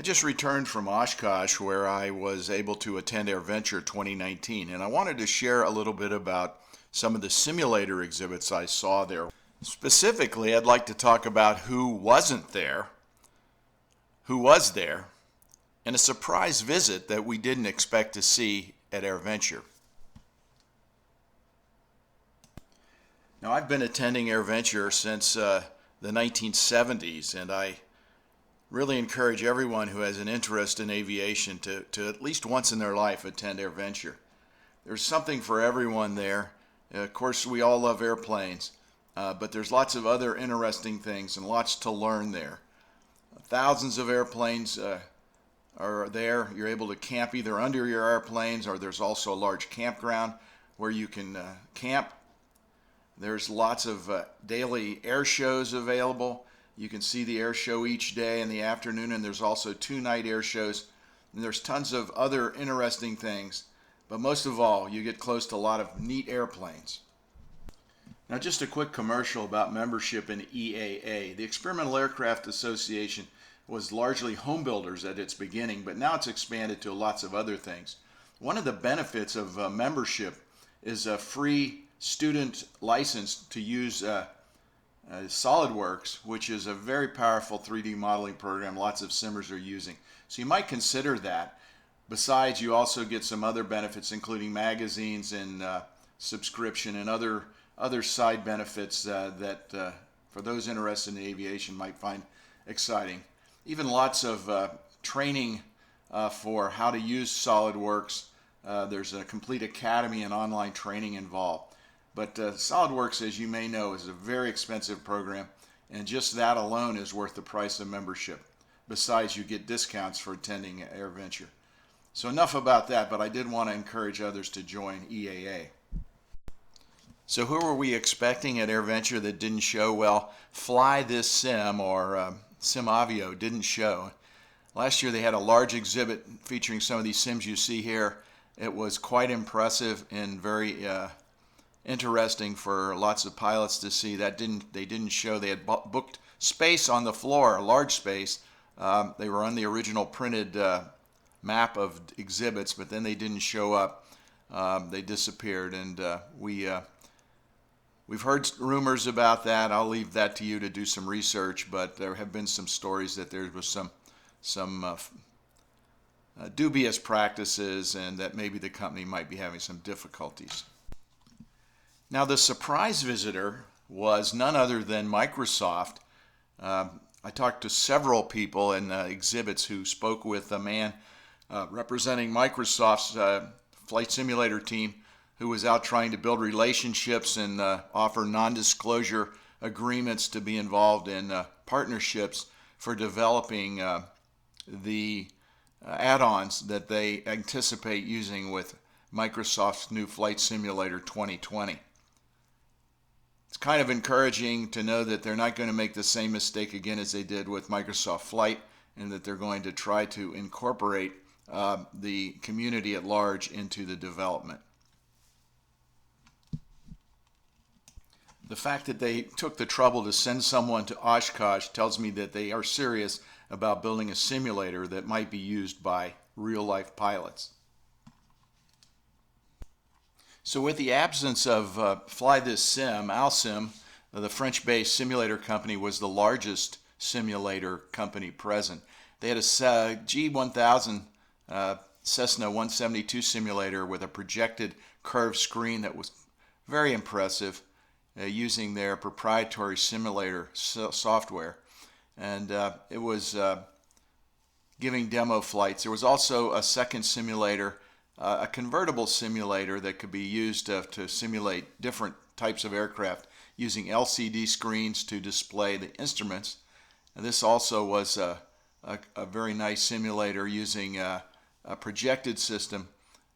I just returned from Oshkosh where I was able to attend AirVenture 2019, and I wanted to share a little bit about some of the simulator exhibits I saw there. Specifically, I'd like to talk about who wasn't there, who was there, and a surprise visit that we didn't expect to see at AirVenture. Now, I've been attending AirVenture since the 1970s, and I really encourage everyone who has an interest in aviation to at least once in their life attend AirVenture. There's something for everyone there. Of course, we all love airplanes, but there's lots of other interesting things and lots to learn there. Thousands of airplanes are there. You're able to camp either under your airplanes, or there's also a large campground where you can camp. There's lots of daily air shows available. You can see the air show each day in the afternoon, and there's also 2 night air shows. And there's tons of other interesting things, but most of all, you get close to a lot of neat airplanes. Now, just a quick commercial about membership in EAA. The Experimental Aircraft Association was largely home builders at its beginning, but now it's expanded to lots of other things. One of the benefits of membership is a free student license to use SolidWorks, which is a very powerful 3D modeling program lots of simmers are using. So you might consider that. Besides, you also get some other benefits, including magazines and subscription and other side benefits that for those interested in aviation might find exciting. Even lots of training for how to use SolidWorks. There's a complete academy and online training involved. But SolidWorks, as you may know, is a very expensive program, and just that alone is worth the price of membership. Besides, you get discounts for attending AirVenture. So enough about that, but I did want to encourage others to join EAA. So who were we expecting at AirVenture that didn't show? Well, Fly This Sim, or SimAvio, didn't show. Last year they had a large exhibit featuring some of these sims you see here. It was quite impressive and very interesting for lots of pilots to see. They didn't show. They had booked space on the floor, a large space. They were on the original printed map of exhibits, but then they didn't show up. They disappeared, and we've heard rumors about that. I'll leave that to you to do some research, but there have been some stories that there was some dubious practices, and that maybe the company might be having some difficulties. Now, the surprise visitor was none other than Microsoft. I talked to several people in exhibits who spoke with a man representing Microsoft's flight simulator team, who was out trying to build relationships and offer non-disclosure agreements to be involved in partnerships for developing the add-ons that they anticipate using with Microsoft's new Flight Simulator 2020. It's kind of encouraging to know that they're not going to make the same mistake again as they did with Microsoft Flight, and that they're going to try to incorporate the community at large into the development. The fact that they took the trouble to send someone to Oshkosh tells me that they are serious about building a simulator that might be used by real-life pilots. So with the absence of Fly This Sim, AlSim, the French-based simulator company, was the largest simulator company present. They had a G1000 Cessna 172 simulator with a projected curved screen that was very impressive, using their proprietary simulator software. And it was giving demo flights. There was also a second simulator, a convertible simulator that could be used to simulate different types of aircraft using LCD screens to display the instruments. And this also was a very nice simulator using a projected system,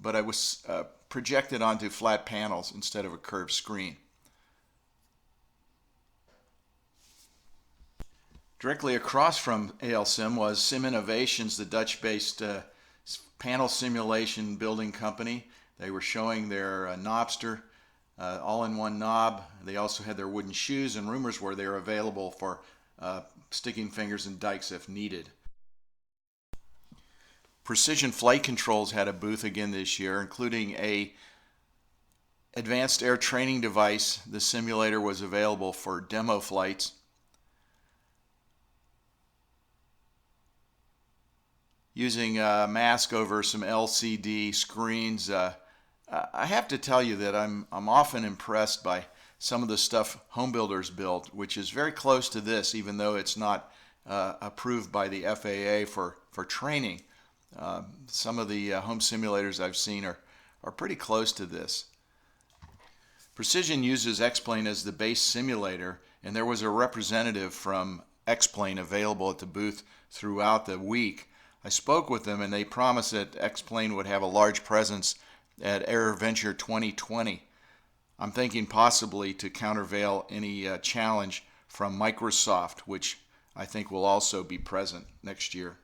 but it was projected onto flat panels instead of a curved screen. Directly across from AlSim was Sim Innovations, the Dutch-based panel simulation building company. They were showing their Knobster, all-in-one knob. They also had their wooden shoes, and rumors were they were available for sticking fingers in dikes if needed. Precision Flight Controls had a booth again this year, including a advanced air training device. The simulator was available for demo flights. Using a mask over some LCD screens, I have to tell you that I'm often impressed by some of the stuff home builders build, which is very close to this, even though it's not approved by the FAA for training. Some of the home simulators I've seen are pretty close to this. Precision uses XPlane as the base simulator, and there was a representative from XPlane available at the booth throughout the week. I spoke with them, and they promised that XPlane would have a large presence at AirVenture 2020. I'm thinking possibly to countervail any challenge from Microsoft, which I think will also be present next year.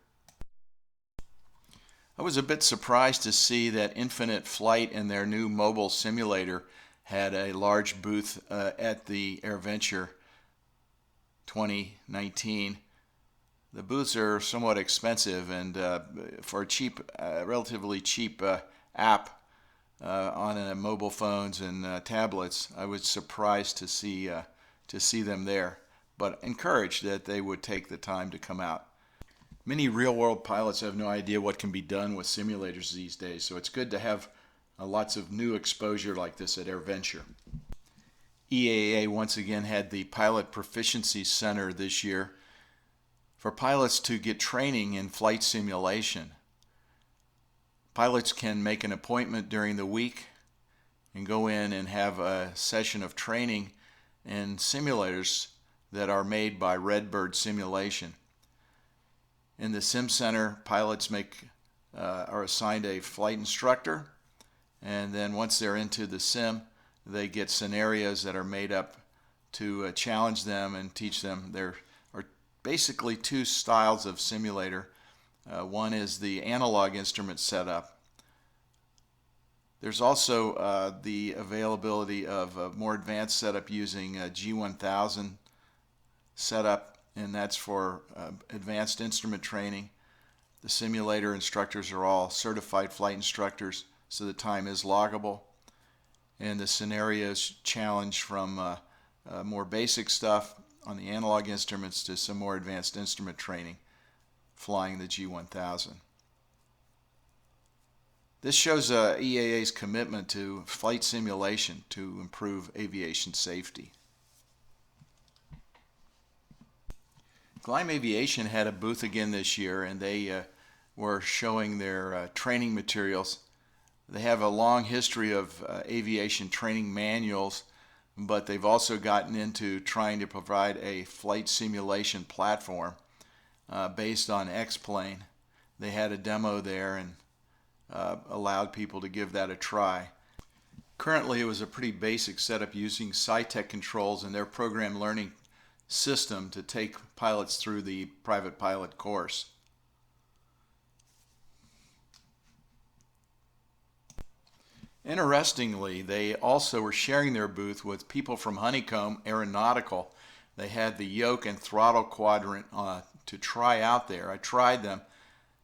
I was a bit surprised to see that Infinite Flight and their new mobile simulator had a large booth at the AirVenture 2019. The booths are somewhat expensive, and for a cheap, relatively cheap app on mobile phones and tablets, I was surprised to see them there, but encouraged that they would take the time to come out. Many real-world pilots have no idea what can be done with simulators these days, so it's good to have lots of new exposure like this at AirVenture. EAA once again had the Pilot Proficiency Center this year for pilots to get training in flight simulation. Pilots can make an appointment during the week and go in and have a session of training in simulators that are made by Redbird Simulation. In the Sim Center, pilots are assigned a flight instructor, and then once they're into the sim, they get scenarios that are made up to challenge them and teach them. There are basically two styles of simulator. One is the analog instrument setup. There's also the availability of a more advanced setup using a G1000 setup, and that's for advanced instrument training. The simulator instructors are all certified flight instructors, so the time is loggable. And the scenarios challenge from more basic stuff on the analog instruments to some more advanced instrument training, flying the G1000. This shows EAA's commitment to flight simulation to improve aviation safety. Gleim Aviation had a booth again this year, and they were showing their training materials. They have a long history of aviation training manuals, but they've also gotten into trying to provide a flight simulation platform based on XPlane. They had a demo there and allowed people to give that a try. Currently, it was a pretty basic setup using SciTech controls and their program learning system to take pilots through the private pilot course. Interestingly, they also were sharing their booth with people from Honeycomb Aeronautical. They had the yoke and throttle quadrant to try out there. I tried them,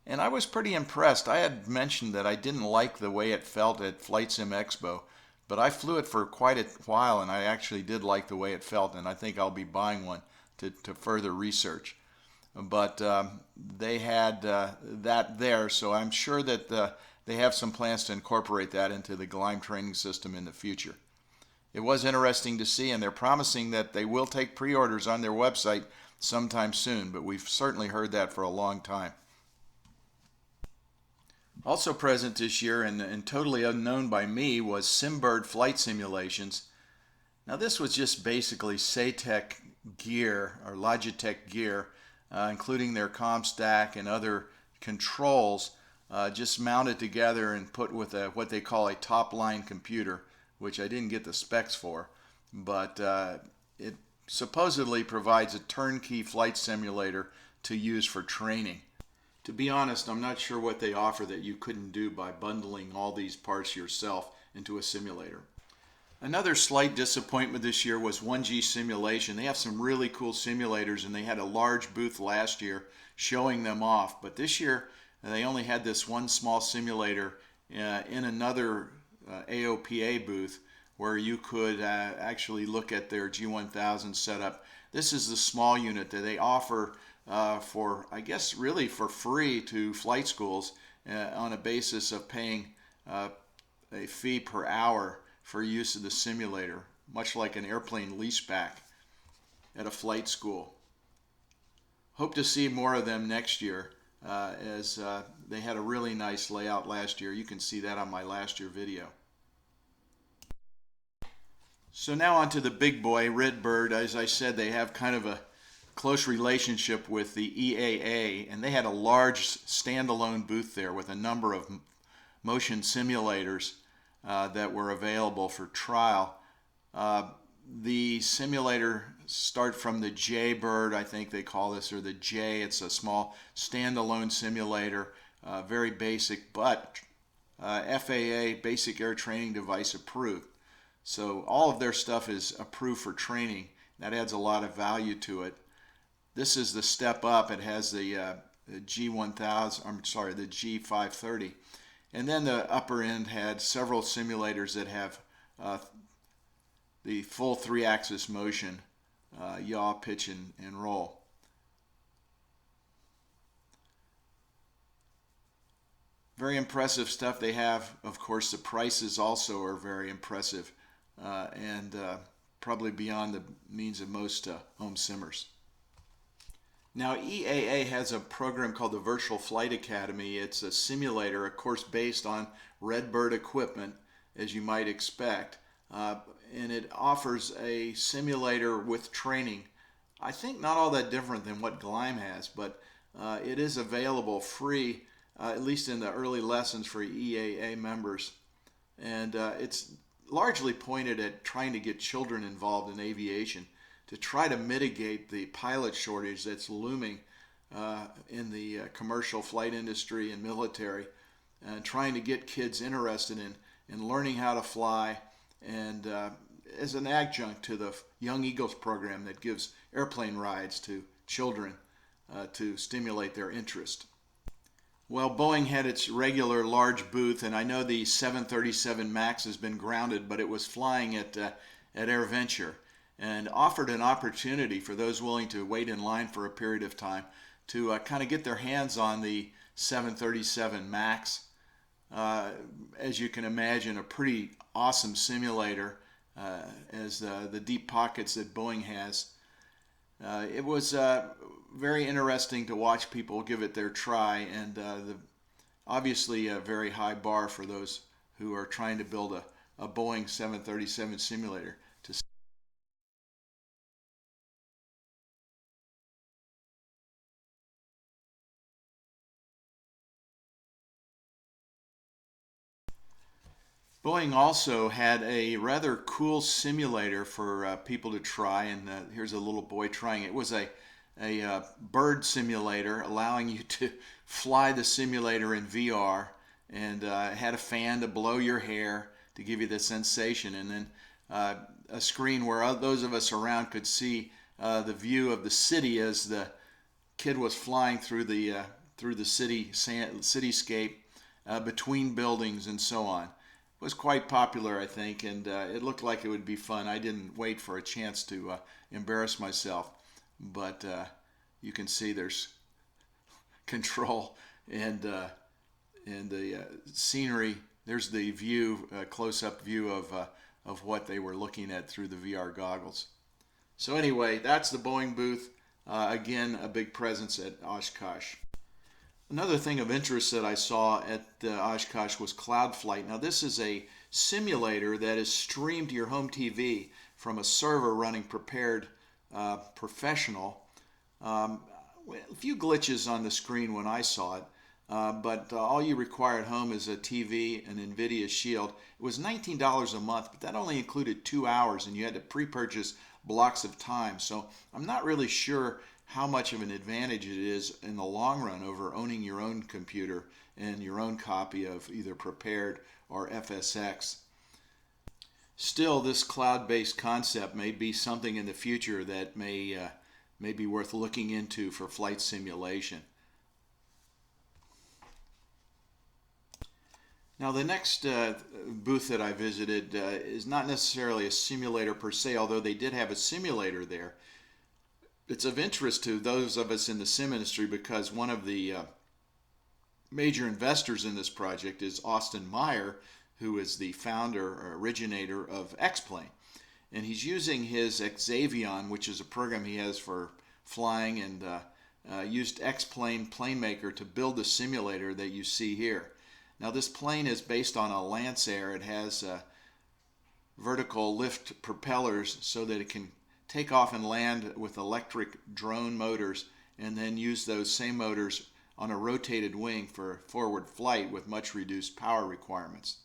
and I was pretty impressed. I had mentioned that I didn't like the way it felt at Flight Sim Expo, but I flew it for quite a while, and I actually did like the way it felt, and I think I'll be buying one to further research. But they had that there, so I'm sure that they have some plans to incorporate that into the Gleim training system in the future. It was interesting to see, and they're promising that they will take pre-orders on their website sometime soon, but we've certainly heard that for a long time. Also present this year, and totally unknown by me, was Simbird Flight Simulations. Now this was just basically SATEC gear, or Logitech gear, including their comm stack and other controls, just mounted together and put with what they call a top-line computer, which I didn't get the specs for, but it supposedly provides a turnkey flight simulator to use for training. To be honest, I'm not sure what they offer that you couldn't do by bundling all these parts yourself into a simulator. Another slight disappointment this year was OneG Simulation. They have some really cool simulators, and they had a large booth last year showing them off. But this year, and they only had this one small simulator in another AOPA booth where you could actually look at their G1000 setup. This is the small unit that they offer for, I guess, really for free to flight schools on a basis of paying a fee per hour for use of the simulator, much like an airplane leaseback at a flight school. Hope to see more of them next year, as they had a really nice layout last year. You can see that on my last year video. So now on to the big boy, Redbird. As I said, they have kind of a close relationship with the EAA, and they had a large standalone booth there with a number of motion simulators that were available for trial. The simulator start from the Jaybird, I think they call this, or the J. It's a small standalone simulator, very basic, but FAA Basic Air Training Device approved. So all of their stuff is approved for training. That adds a lot of value to it. This is the step up. It has the G1000, I'm sorry, the G530. And then the upper end had several simulators that have the full 3-axis motion, yaw, pitch, and roll. Very impressive stuff they have. Of course, the prices also are very impressive and probably beyond the means of most home simmers. Now, EAA has a program called the Virtual Flight Academy. It's a simulator, of course, based on Redbird equipment, as you might expect. And it offers a simulator with training. I think not all that different than what Gleim has, but it is available free, at least in the early lessons for EAA members. And it's largely pointed at trying to get children involved in aviation to try to mitigate the pilot shortage that's looming in the commercial flight industry and military, and trying to get kids interested in learning how to fly, and as an adjunct to the Young Eagles program that gives airplane rides to children to stimulate their interest. Well, Boeing had its regular large booth, and I know the 737 MAX has been grounded, but it was flying at AirVenture, and offered an opportunity for those willing to wait in line for a period of time to kind of get their hands on the 737 MAX. As you can imagine, a pretty awesome simulator, as the deep pockets that Boeing has. It was very interesting to watch people give it their try, and obviously a very high bar for those who are trying to build a Boeing 737 simulator. Boeing also had a rather cool simulator for people to try, and here's a little boy trying it. It was a bird simulator, allowing you to fly the simulator in VR, and had a fan to blow your hair to give you the sensation, and then a screen where those of us around could see the view of the city as the kid was flying through the cityscape between buildings and so on. Was quite popular, I think, and it looked like it would be fun. I didn't wait for a chance to embarrass myself, but you can see there's control and the scenery. There's the view, close-up view of what they were looking at through the VR goggles. So anyway, that's the Boeing booth. Again, a big presence at Oshkosh. Another thing of interest that I saw at Oshkosh was CloudFlight. Now, this is a simulator that is streamed to your home TV from a server running Prepared Professional. A few glitches on the screen when I saw it, but all you require at home is a TV, an NVIDIA Shield. It was $19 a month, but that only included 2 hours, and you had to pre-purchase blocks of time. So I'm not really sure how much of an advantage it is in the long run over owning your own computer and your own copy of either Prepared or FSX. Still, this cloud-based concept may be something in the future that may be worth looking into for flight simulation. Now, the next booth that I visited is not necessarily a simulator per se, although they did have a simulator there. It's of interest to those of us in the sim industry because one of the major investors in this project is Austin Meyer, who is the founder or originator of XPlane. And he's using his Aviation, which is a program he has for flying, and used XPlane PlaneMaker to build the simulator that you see here. Now, this plane is based on a Lancer. It has vertical lift propellers so that it can take off and land with electric drone motors and then use those same motors on a rotated wing for forward flight with much reduced power requirements.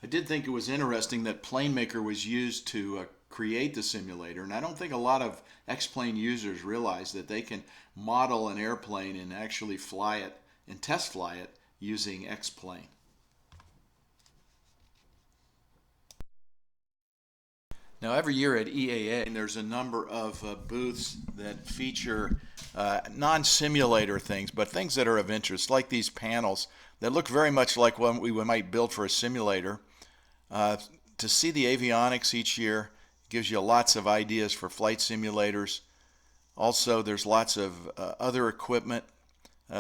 I did think it was interesting that PlaneMaker was used to create the simulator, and I don't think a lot of XPlane users realize that they can model an airplane and actually fly it and test fly it using XPlane. Now, every year at EAA, there's a number of booths that feature non-simulator things, but things that are of interest, like these panels that look very much like what we might build for a simulator. To see the avionics each year gives you lots of ideas for flight simulators. Also, there's lots of other equipment.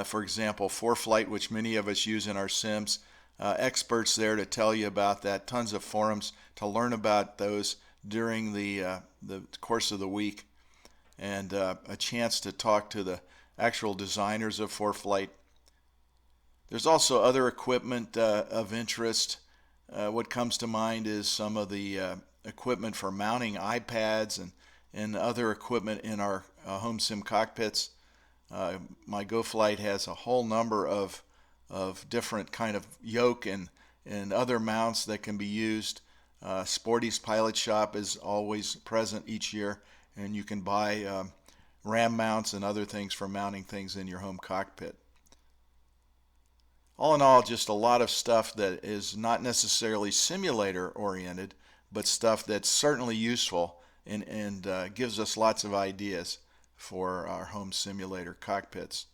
For example, ForeFlight, which many of us use in our sims. Experts there to tell you about that. Tons of forums to learn about those during the course of the week. And a chance to talk to the actual designers of ForeFlight. There's also other equipment of interest. What comes to mind is some of the equipment for mounting iPads and other equipment in our home sim cockpits. My GoFlight has a whole number of different kind of yoke and other mounts that can be used. Sporty's Pilot Shop is always present each year, and you can buy RAM mounts and other things for mounting things in your home cockpit. All in all, just a lot of stuff that is not necessarily simulator oriented, but stuff that's certainly useful and gives us lots of ideas for our home simulator cockpits.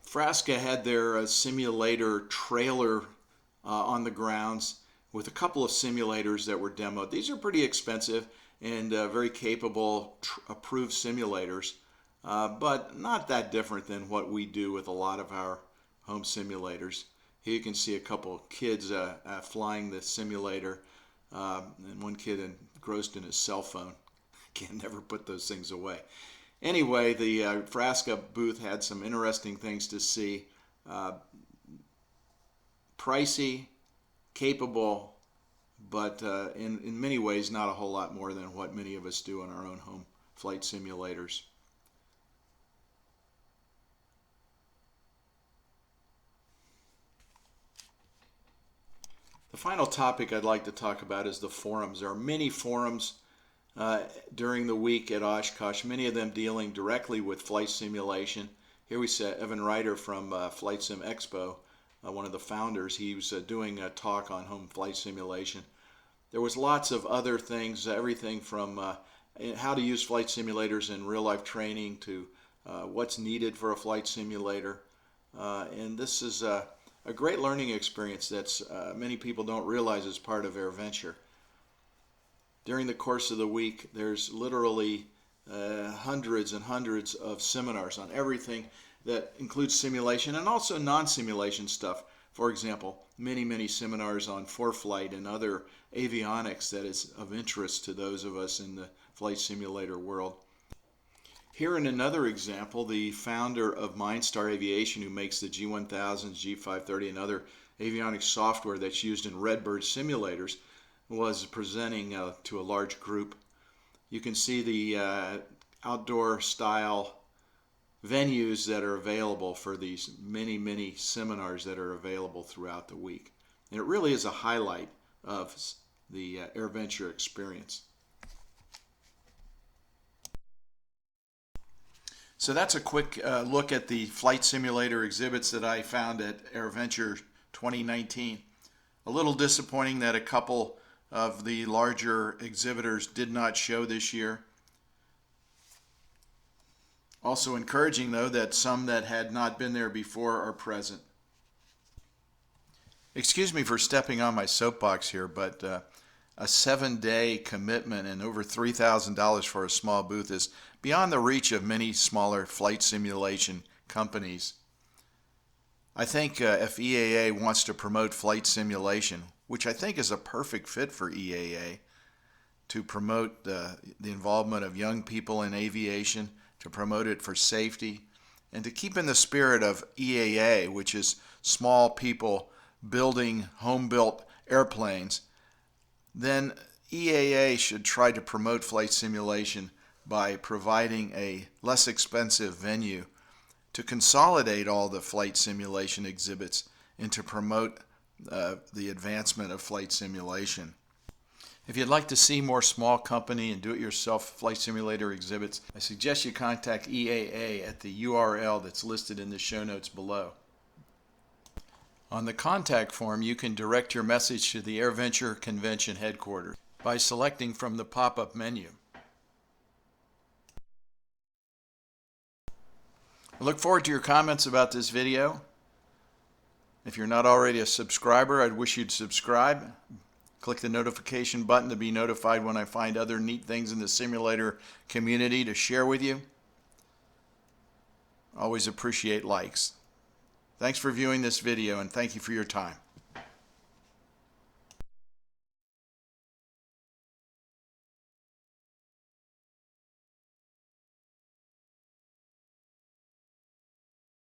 Frasca had their simulator trailer on the grounds with a couple of simulators that were demoed. These are pretty expensive and very capable approved simulators, but not that different than what we do with a lot of our home simulators. Here you can see a couple of kids flying the simulator, and one kid engrossed in his cell phone. Can never put those things away. Anyway, the Frasca booth had some interesting things to see. Pricey, capable, but in many ways not a whole lot more than what many of us do on our own home flight simulators. The final topic I'd like to talk about is the forums. There are many forums during the week at Oshkosh, many of them dealing directly with flight simulation. Here we see Evan Ryder from Flight Sim Expo, one of the founders. He was doing a talk on home flight simulation. There was lots of other things, everything from how to use flight simulators in real-life training to what's needed for a flight simulator. And this is a great learning experience that many people don't realize is part of AirVenture. During the course of the week, there's literally hundreds and hundreds of seminars on everything that includes simulation and also non-simulation stuff. For example, many seminars on ForeFlight and other avionics that is of interest to those of us in the flight simulator world. Here in another example, the founder of MindStar Aviation, who makes the G1000, G530, and other avionics software that's used in Redbird simulators, was presenting to a large group. You can see the outdoor style venues that are available for these many seminars that are available throughout the week. And it really is a highlight of the AirVenture experience. So that's a quick look at the flight simulator exhibits that I found at AirVenture 2019. A little disappointing that a couple of the larger exhibitors did not show this year. Also encouraging, though, that some that had not been there before are present. Excuse me for stepping on my soapbox here, but a 7-day commitment and over $3,000 for a small booth is beyond the reach of many smaller flight simulation companies. I think if EAA wants to promote flight simulation, which I think is a perfect fit for EAA, to promote the involvement of young people in aviation, to promote it for safety, and to keep in the spirit of EAA, which is small people building home-built airplanes, then EAA should try to promote flight simulation by providing a less expensive venue to consolidate all the flight simulation exhibits and to promote the advancement of flight simulation. If you'd like to see more small company and do-it-yourself flight simulator exhibits, I suggest you contact EAA at the URL that's listed in the show notes below. On the contact form, you can direct your message to the AirVenture Convention headquarters by selecting from the pop-up menu. I look forward to your comments about this video. If you're not already a subscriber, I'd wish you'd subscribe. Click the notification button to be notified when I find other neat things in the simulator community to share with you. Always appreciate likes. Thanks for viewing this video, and thank you for your time.